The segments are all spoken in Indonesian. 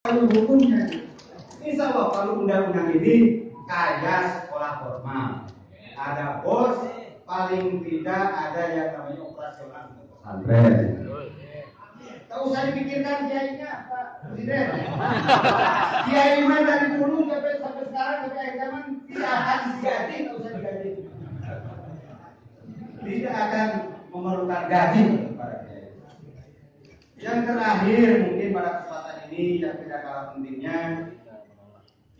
hukumnya. Insya Allah kalau undang-undang ini kayak sekolah formal, ada bos, paling tidak ada yang namanya operasional untuk pesantren. Tak usah dipikirkan kiainya, Pak Presiden. Kiai mah dari dulu sampai sekarang sampai akhir zaman tidak akan digaji, tak usah digaji. Tidak akan memerlukan gaji para kiai. Yang terakhir mungkin pada kesempatan ini yang tidak kalah pentingnya,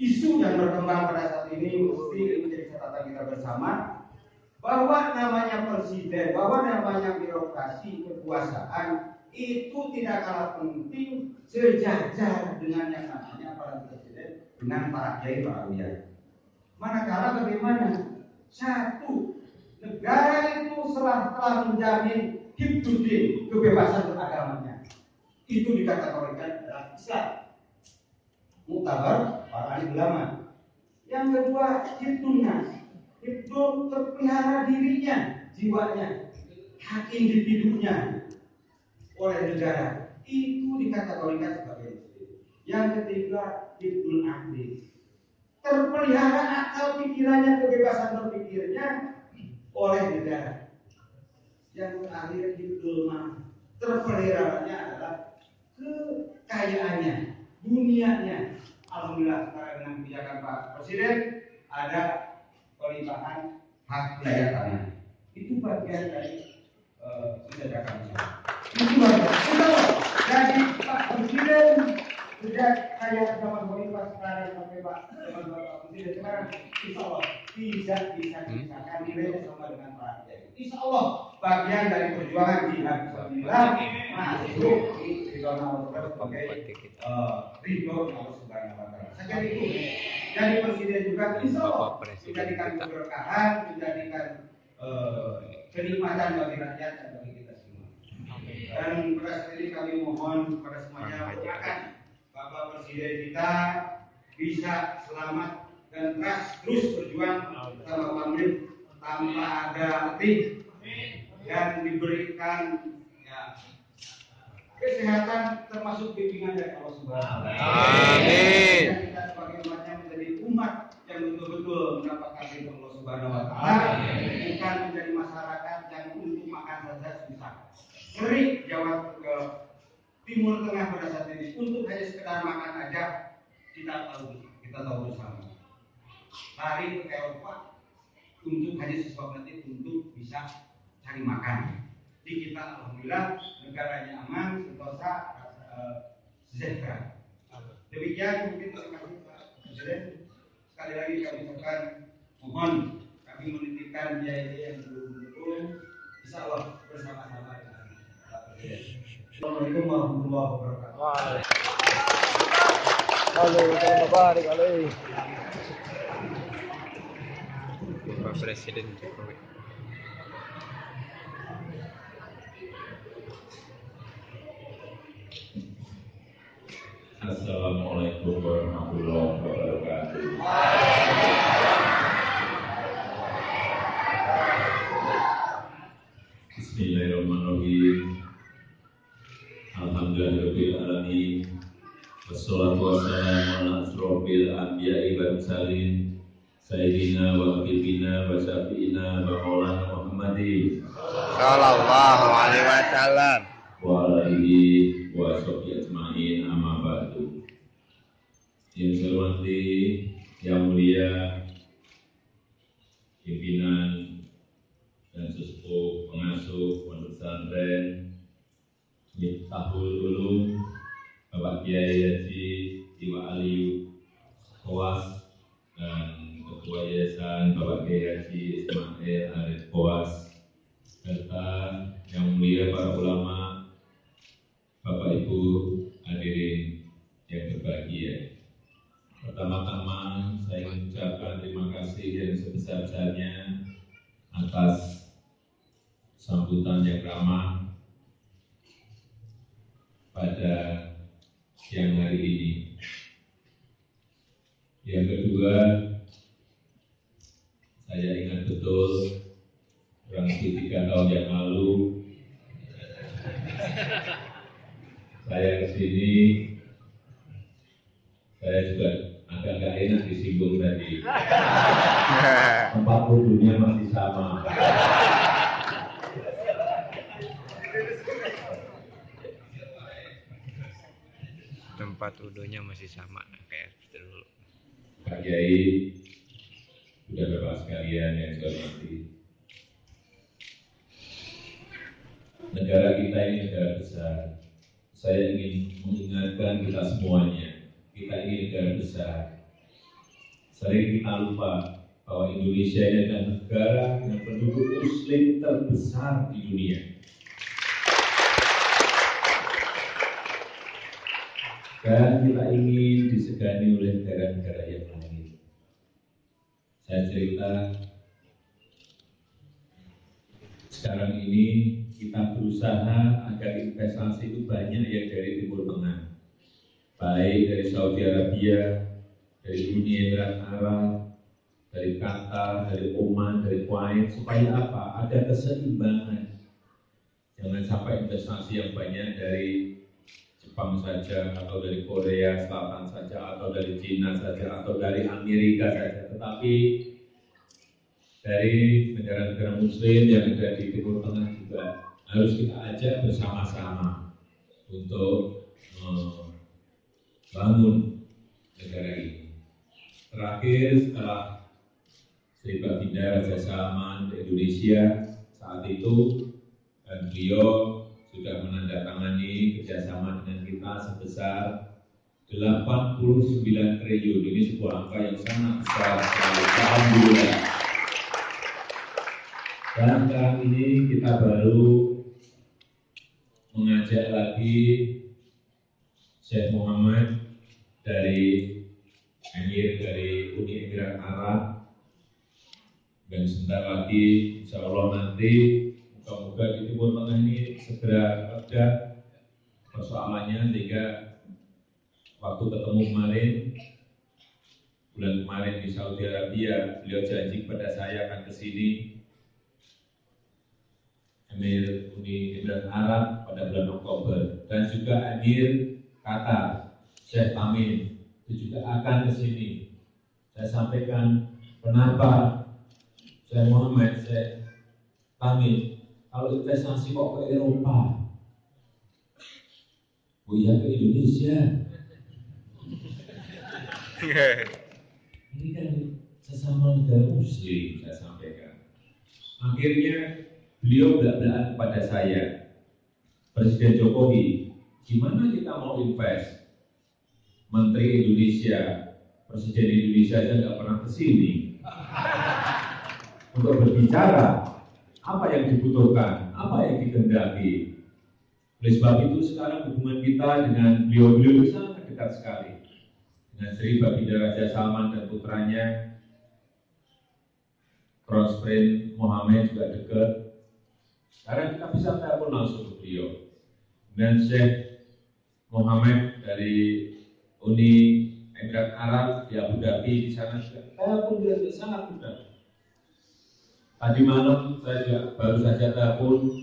isu yang berkembang pada saat ini mesti menjadi catatan kita bersama bahwa namanya presiden, bahwa namanya birokrasi kekuasaan itu tidak kalah penting sejajar dengan yang namanya para presiden dengan para kiai para ulama. Manakala bagaimana satu negara itu telah menjamin hibduddin, kebebasan beragamanya, itu dikategorikan adalah Islam, muktabar para alim ulama. Yang kedua hibdunnas, hibdun terpelihara dirinya, jiwanya, hak individunya oleh negara, itu dikategorikan sebagai muslim. Yang ketiga hibdul akli, terpelihara akal pikirannya, kebebasan berpikirnya oleh negara. Yang terakhir hibdul mal, terpeliharanya adalah kekayaannya, dunianya. Alhamdulillah sekarang dengan kebijakan Pak Presiden ada pelimpahan hak wilayah tanah. Itu bagian dari menjaga masyarakat. Itu bagian. Jadi Pak Presiden sejak saya zaman Khalifah sekarang sampai Pak Presiden sekarang, insya Allah tidak bisa disahkan nilainya sama dengan Pak Kiai. Insya Allah bagian dari perjuangan jihad fisabilillah masuk di ridho Allah sebagai ridho Allah Subhanahu Wa Taala. Saya itu jadi presiden juga insya Allah menjadikan keberkahan, menjadikan kenikmatan bagi rakyat dan bagi kita semua. Dan pada saat ini kami mohon kepada semuanya doakan Bapak Presiden kita bisa selamat dan terus berjuang sama pamrih tanpa ada letih dan diberikan kesehatan termasuk bimbingan dari Allah Subhanahu wa Taala. Amin. Dan kita sebagai umatnya menjadi umat yang betul-betul mendapatkan ridho Allah Subhanahu wa Taala, bukan menjadi masyarakat yang untuk makan saja susah. Sering Jawa ke Timur Tengah pada saat ini untuk hanya sekedar makan aja kita tahu bersama. Lari ke Eropa untuk hanya sesuatu nanti untuk bisa cari makan. Di kita alhamdulillah negaranya aman, sentosa, sejahtera. Demikian mungkin terima kasih Pak Presiden. Sekali lagi kami ucapkan mohon kami menitipkan biaya yang belum insya Allah bersama-sama dengan Pak Presiden. Assalamualaikum warahmatullahi wabarakatuh. Waalaikumsalam. Pak Presiden Jokowi. Assalamualaikum warahmatullahi wabarakatuh. Bismillahirrahmanirrahim. Alhamdulillahirabbil alamin. Wassalatu wassalamu ala asrofil anbiya'i wal mursalin sayyidina wa habibina wa syafi'ina wa maulana Muhammadin Sallallahu alaihi wasallam wa alihi wa sahbihi ajma'in, amma ba'du. Yang saya hormati, yang mulia pimpinan dan sesepuh pengasuh pondok pesantren Miftahul Ulum Bapak Kiai Haji Iwa Aliyu Koas dan Ketua Yayasan Bapak Kiai Haji Ismail Arif Koas, serta yang mulia para ulama, Bapak Ibu hadirin yang berbahagia. Pertama-tama saya mengucapkan terima kasih yang sebesar-besarnya atas sambutan yang ramah pada siang hari ini. Yang kedua, saya ingat betul kurang lebih 3 tahun yang lalu saya kesini Saya juga agak nggak enak disinggung tadi. Tempat wudhunya masih sama. Tempat wudhunya masih sama kayak dulu. Pak Kiai, sudah Bapak sekalian yang saya hormati. Negara kita ini negara besar. Saya ingin mengingatkan kita semuanya, kita ini negara besar. Sering kita lupa bahwa Indonesia ini adalah negara yang penduduk Muslim terbesar di dunia. Dan kita ingin disegani oleh negara-negara yang lain. Saya cerita, sekarang ini kita berusaha agar investasi itu banyak yang dari Timur Tengah, baik dari Saudi Arabia, dari Uni Emirat Arab, dari Qatar, dari Oman, dari Kuwait, supaya apa? Ada keseimbangan. Jangan sampai investasi yang banyak dari Jepang saja, atau dari Korea Selatan saja, atau dari Cina saja, atau dari Amerika saja, tetapi dari negara-negara Muslim yang ada di Timur Tengah juga harus kita ajak bersama-sama untuk membangun negara ini. Terakhir, setelah Sri Baginda Raja Salman di Indonesia saat itu, dan beliau sudah menandatangani kerjasama dengan kita sebesar 89 triliun. Ini sebuah angka yang sangat besar sekali. Alhamdulillah. Dan sekarang ini kita baru mengajak lagi Syekh Muhammad dari Emir dari Uni Emirat Arab, dan sebentar lagi insya Allah nanti moga-moga di Timur Tengah ini segera reda persoalannya, sehingga waktu ketemu bulan kemarin di Saudi Arabia, beliau janji kepada saya akan ke sini, Emir Uni Emirat Arab pada bulan Oktober, dan juga Emir Qatar Syekh Tamim itu juga akan ke sini. Saya sampaikan kenapa Syekh Muhammad, Syekh Tamim kalau investasi kok ke Eropa, oh iya ke Indonesia. Ini kan sesama negara Muslim, saya sampaikan. Akhirnya beliau belak-belakan kepada saya, Presiden Jokowi, gimana kita mau invest? Menteri Indonesia, Presiden Indonesia aja nggak pernah ke sini untuk berbicara apa yang dibutuhkan, apa yang dikehendaki. Oleh sebab itu sekarang hubungan kita dengan beliau-beliau sangat dekat sekali. Dengan Sri Baginda Raja Salman dan putranya, Crown Prince Mohammed juga dekat. Sekarang kita bisa telepon langsung ke beliau. Dan Syekh Muhammad dari Uni Emirat Arab di Abu Dhabi di sana juga telepon dia sangat mudah. Tadi malam saya juga baru saja telepon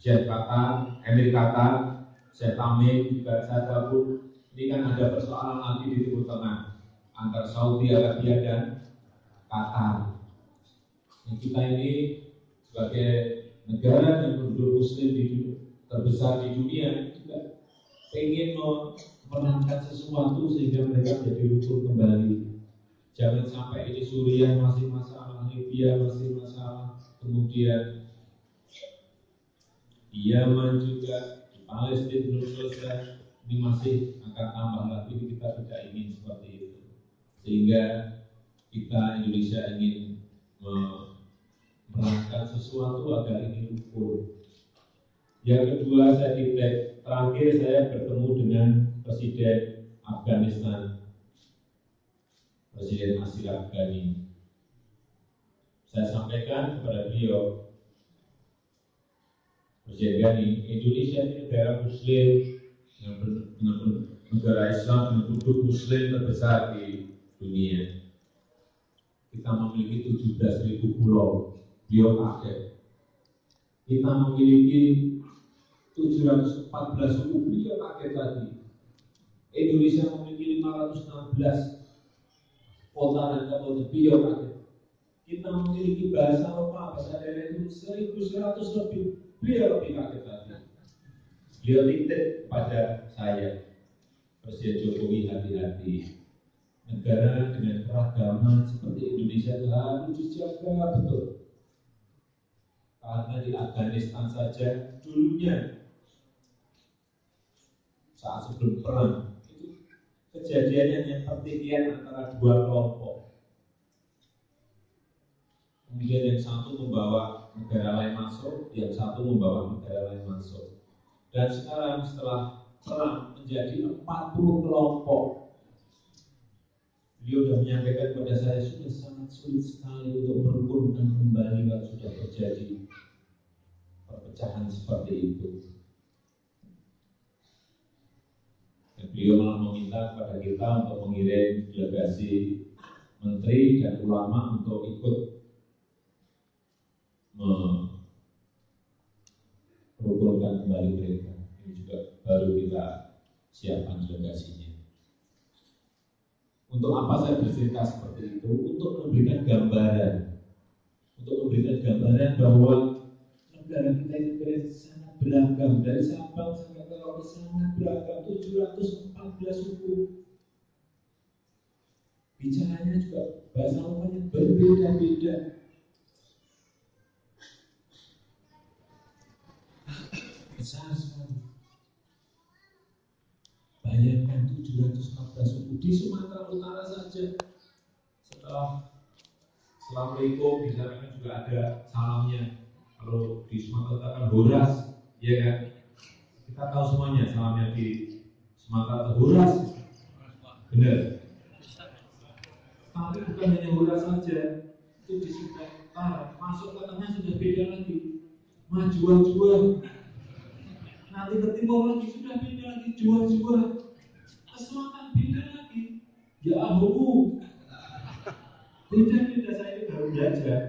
Syekh Qatar, Emir Qatar, Syekh Tamim juga saya telepon. Ini kan ada persoalan lagi di Timur Tengah antara Saudi Arabia dan Qatar. Kita ini sebagai negara yang penduduk Muslim terbesar di dunia juga ingin menangkan sesuatu sehingga mereka menjadi rukun kembali. Jangan sampai ini Suriah masih masalah, Libya masih masalah, kemudian Yaman juga, di Palestina belum selesai, ini masih akan tambah lagi. Kita tidak ingin seperti itu, sehingga kita Indonesia ingin merangkak sesuatu agar ini ukur. Yang kedua, terakhir saya bertemu dengan Presiden Afghanistan, Presiden Ashraf Ghani. Saya sampaikan kepada beliau, Presiden Ghani, Indonesia ini negara Muslim, negara Islam dengan penduduk Muslim terbesar di dunia. Kita memiliki 17.000 pulau. Beliau kaget. Kita memiliki 714 suku. Beliau kaget lagi. Indonesia memiliki 516 kota dan kabupaten, beliau kaget. Kita memiliki bahasa lokal, bahasa daerah itu 1.100 lebih, beliau lebih kaget lagi. Beliau titip pada saya, Presiden Jokowi, hati-hati. Negara dengan keragaman seperti Indonesia harus dijaga betul. Karena di Afghanistan saja dulunya saat sebelum perang itu kejadian yang pertikaian antara dua kelompok. Kemudian yang satu membawa negara lain masuk, yang satu membawa negara lain masuk. Dan sekarang setelah perang menjadi 40 kelompok. Beliau sudah menyampaikan kepada saya, sudah sangat sulit sekali untuk merukunkan kembali kalau sudah terjadi perpecahan seperti itu. Dan beliau malah meminta kepada kita untuk mengirim delegasi menteri dan ulama untuk ikut merukunkan kembali mereka. Ini juga baru kita siapkan delegasinya. Untuk apa saya bercerita seperti itu? Untuk memberikan gambaran, bahwa negara kita ini sangat beragam, dari Sabang sampai ke Merauke sangat beragam, 714 suku. Bicaranya juga bahasa lokalnya berbeda-beda. Besar sekali. Bayangkan 714 suku di Sumatera Utara saja. Setelah Assalamualaikum di sana kan juga ada salamnya. Kalau di Sumatera Utara kan Horas, ya kan? Kita tahu semuanya salamnya di Sumatera Horas. Benar. Tapi bukan hanya Horas saja. Itu di Sumatera Utara masuk ke tengah sudah beda lagi. Majuan-juan. Nanti ke timur lagi sudah beda lagi, jual-jual. Ke selatan beda lagi. Ya ahu. Beda-beda, saya ini baru belajar.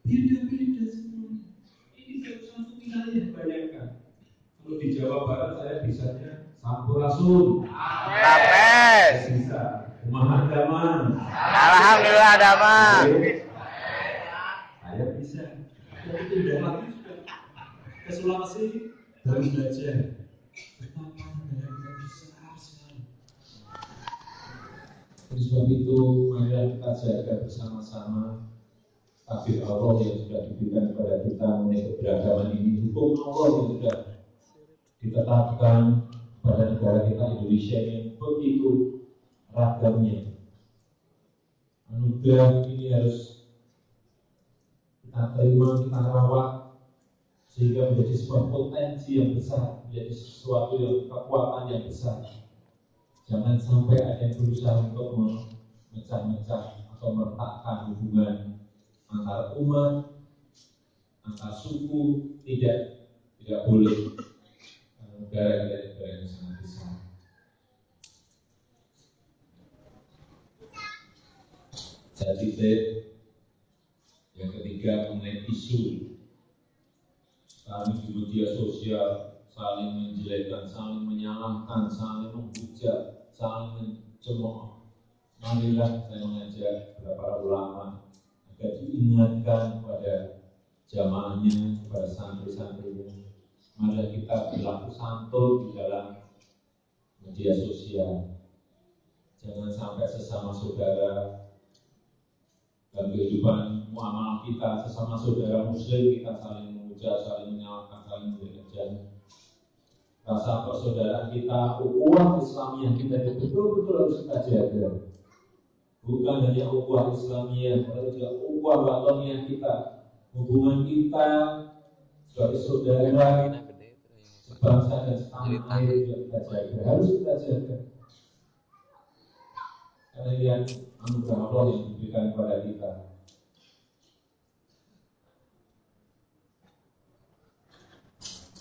Beda-beda semua. Ini satu wilayah, bayangkan. Kalau di Jawa Barat saya bisanya Sampurasun. Amin. Bisa. Kumaha daman. Alhamdulillah daman. Saya bisa. Tapi tidak lagi sudah ke Sulawesi baru belajar. Betapa negara kita besar sekali. Oleh sebab itu, marilah kita jaga bersama-sama takdir Allah yang sudah diberikan kepada kita mengenai keberagaman ini, hukum Allah yang sudah ditetapkan pada negara kita Indonesia yang begitu ragamnya. Anugerah ini harus kita terima, kita rawat sehingga menjadi sebuah potensi yang besar, menjadi sesuatu yang kekuatan yang besar. Jangan sampai ada yang berusaha untuk memecah-mecah atau meretakkan hubungan antar umat, antar suku. Tidak boleh. Negara kita negara yang sangat besar. Jadi yang ketiga mengenai isu. Kami di media sosial saling menjelekkan, saling menyalahkan, saling menghujat, saling mencemooh. Marilah saya mengajak para ulama agar diingatkan kepada jamaahnya, kepada santri-santrinya. Marilah kita berlaku santun di dalam media sosial. Jangan sampai sesama saudara dalam kehidupan muamalah kita, sesama saudara muslim kita saling menghujat, saling menyalahkan, saling menjelekkan. Rasa persaudaraan kita, ukhuwah Islamiyah kita itu betul-betul harus kita jaga. Bukan hanya ukhuwah Islamiyah, tapi juga ukhuwah batiniyah kita. Hubungan kita sebagai saudara, sebangsa dan setanah air juga kita jaga. Harus kita jaga. Karena yang anugerah Allah yang diberikan kepada kita.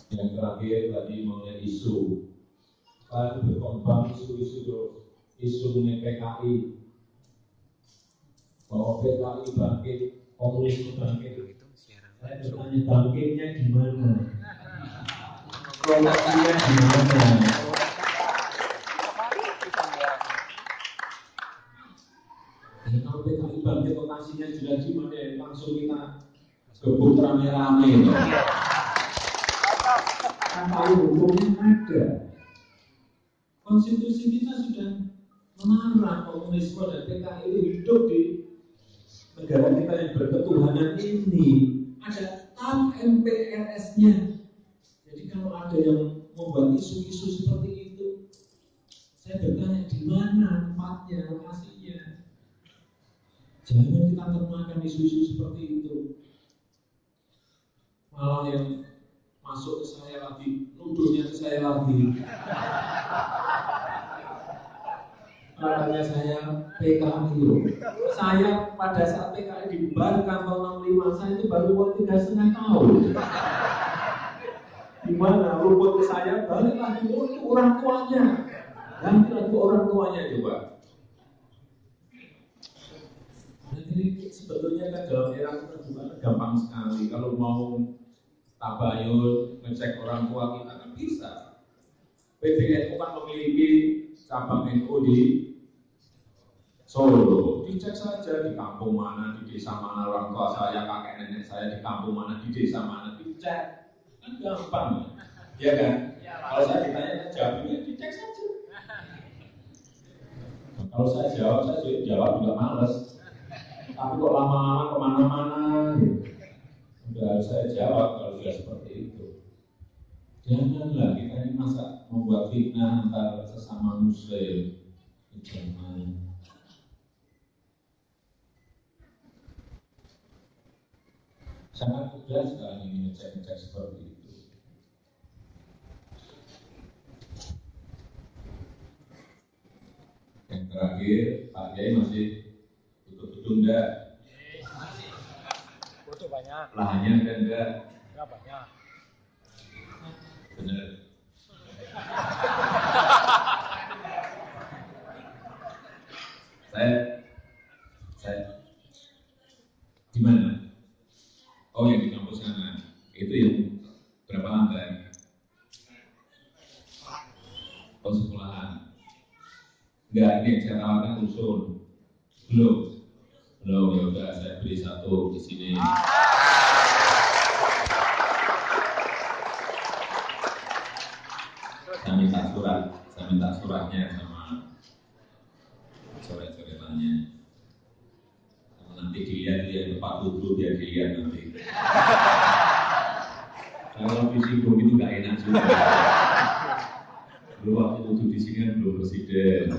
Yang terakhir tadi mengenai isu. Kan berkembang isu mengenai PKI. Bahwa PKI bangkit, komunisme bangkit. Saya bertanya bangkitnya di mana? Promosinya di mana? informasinya sudah gimana, langsung kita gebuk rame-rame. Kan tahu hukumnya ada. Konstitusi kita sudah melarang komunisme dan PKI itu hidup di negara kita yang berketuhanan ini. Ada TAP MPRS-nya. Jadi kalau ada yang membuat isu-isu seperti itu, saya bertanya di mana tempatnya, lokasinya. Jangan kita termakan isu-isu seperti itu. Malah yang masuk ke saya lagi, nuduhnya ke saya lagi. Katanya saya PKI. Saya pada saat PKI dibubarkan tahun 65, saya itu baru umur 3,5 tahun. Gimana? Luput ke saya, balik lagi itu orang tuanya. Ganti lagi orang tuanya coba. Nah ini sebetulnya kan dalam era kita juga gampang sekali. Kalau mau tabayun, ngecek orang tua kita kan bisa. PBNU kan memiliki cabang NU di Solo, dicek saja di kampung mana, di desa mana orang tua saya, kakek nenek saya di kampung mana, di desa mana, dicek. Kan gampang, ya kan? Kalau saya ditanya jawabnya, dicek saja. Kalau saya jawab juga males. Tapi kok lama-lama kemana-mana, udah harus saya jawab kalau sudah seperti itu. Janganlah kita ini masa membuat fitnah antar sesama muslim. Jangan. Sangat mudah sekarang ini ngecek-ngecek seperti itu. Yang terakhir, Pak Kiai masih butuh gedung enggak? Butuh banyak. Lahannya ada enggak? Enggak banyak. Benar. Saya di mana? Oh, yang di kampus sana. Itu yang berapa lantai? Oh, sekolahan. Enggak, ini yang saya tawarkan usul. Belum, ya udah saya beri satu di sini. Saya minta suratnya sama coret-coretannya. Kalau nanti dilihat dia tempat wudhu, dia dilihat nanti. Kalau disinggung itu nggak enak juga. Dulu waktu wudhu di sini kan belum presiden.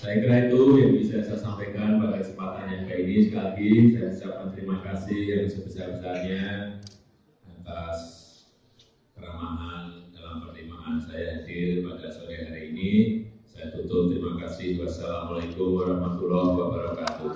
Saya kira itu yang bisa saya sampaikan pada kesempatan yang kayak ini. Sekali lagi saya ucapkan terima kasih yang sebesar-besarnya atas keramahan dalam pertimbangan saya hadir pada sore hari ini. Saya tutup, terima kasih. Wassalamualaikum warahmatullahi wabarakatuh.